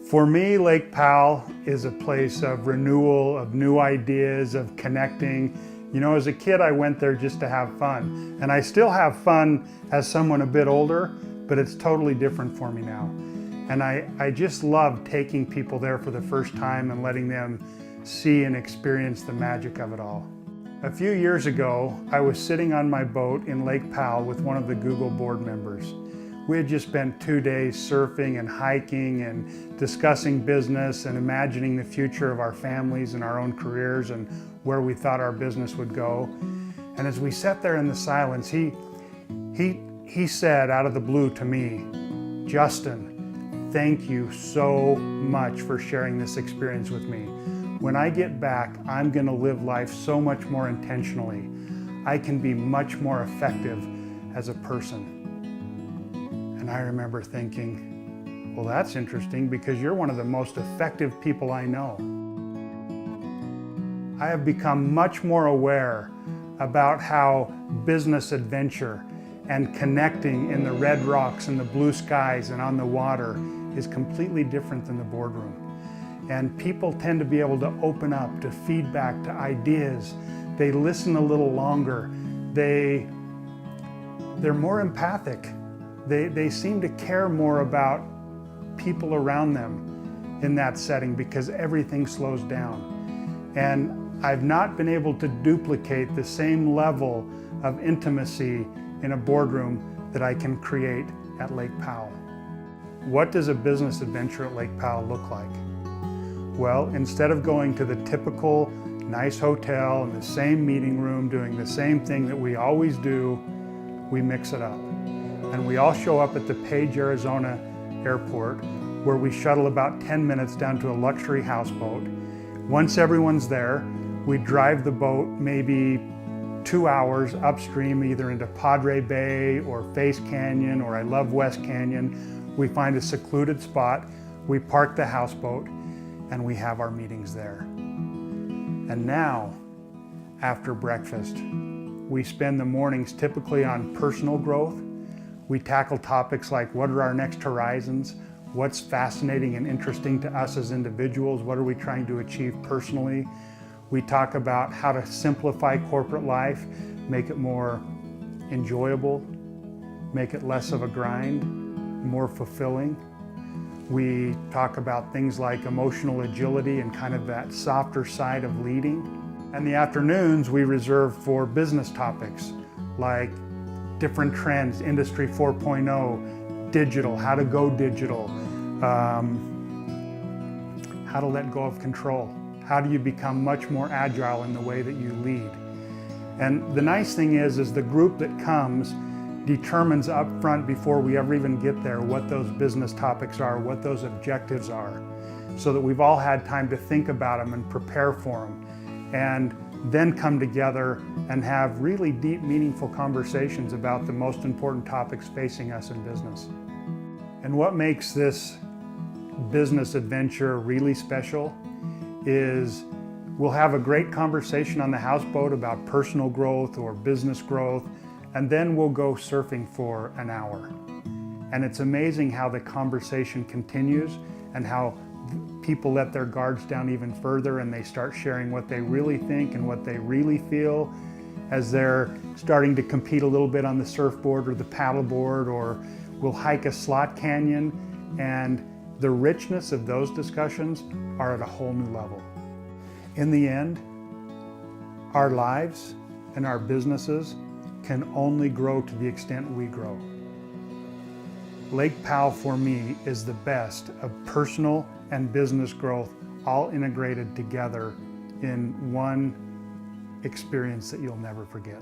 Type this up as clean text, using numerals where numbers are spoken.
For me, Lake Powell is a place of renewal, of new ideas, of connecting. You know, as a kid, I went there just to have fun. And I still have fun as someone a bit older, but it's totally different for me now. And I just love taking people there for the first time and letting them see and experience the magic of it all. A few years ago, I was sitting on my boat in Lake Powell with one of the Google board members. We had just spent 2 days surfing and hiking and discussing business and imagining the future of our families and our own careers and where we thought our business would go. And as we sat there in the silence, he said out of the blue to me, "Justin, thank you so much for sharing this experience with me. When I get back, I'm going to live life so much more intentionally. I can be much more effective as a person." And I remember thinking, well, that's interesting because you're one of the most effective people I know. I have become much more aware about how business adventure and connecting in the red rocks and the blue skies and on the water is completely different than the boardroom. And people tend to be able to open up to feedback, to ideas. They listen a little longer. They're more empathic. They seem to care more about people around them in that setting because everything slows down. And I've not been able to duplicate the same level of intimacy in a boardroom that I can create at Lake Powell. What does a business adventure at Lake Powell look like? Well, instead of going to the typical nice hotel in the same meeting room, doing the same thing that we always do, we mix it up. And we all show up at the Page, Arizona airport, where we shuttle about 10 minutes down to a luxury houseboat. Once everyone's there, we drive the boat maybe 2 hours upstream, either into Padre Bay or Face Canyon, or I love West Canyon. We find a secluded spot, we park the houseboat, and we have our meetings there. And now, after breakfast, we spend the mornings typically on personal growth. We tackle topics like what are our next horizons, what's fascinating and interesting to us as individuals, what are we trying to achieve personally. We talk about how to simplify corporate life, make it more enjoyable, make it less of a grind, more fulfilling. We talk about things like emotional agility and kind of that softer side of leading. And the afternoons we reserve for business topics like different trends, Industry 4.0, digital, how to go digital, how to let go of control. How do you become much more agile in the way that you lead? And the nice thing is the group that comes determines up front before we ever even get there what those business topics are, what those objectives are, so that we've all had time to think about them and prepare for them, and then come together and have really deep, meaningful conversations about the most important topics facing us in business. And what makes this business adventure really special is we'll have a great conversation on the houseboat about personal growth or business growth, and then we'll go surfing for an hour. And it's amazing how the conversation continues and how people let their guards down even further and they start sharing what they really think and what they really feel as they're starting to compete a little bit on the surfboard or the paddleboard, or we'll hike a slot canyon, and the richness of those discussions are at a whole new level. In the end, our lives and our businesses can only grow to the extent we grow. Lake Powell for me is the best of personal and business growth all integrated together in one experience that you'll never forget.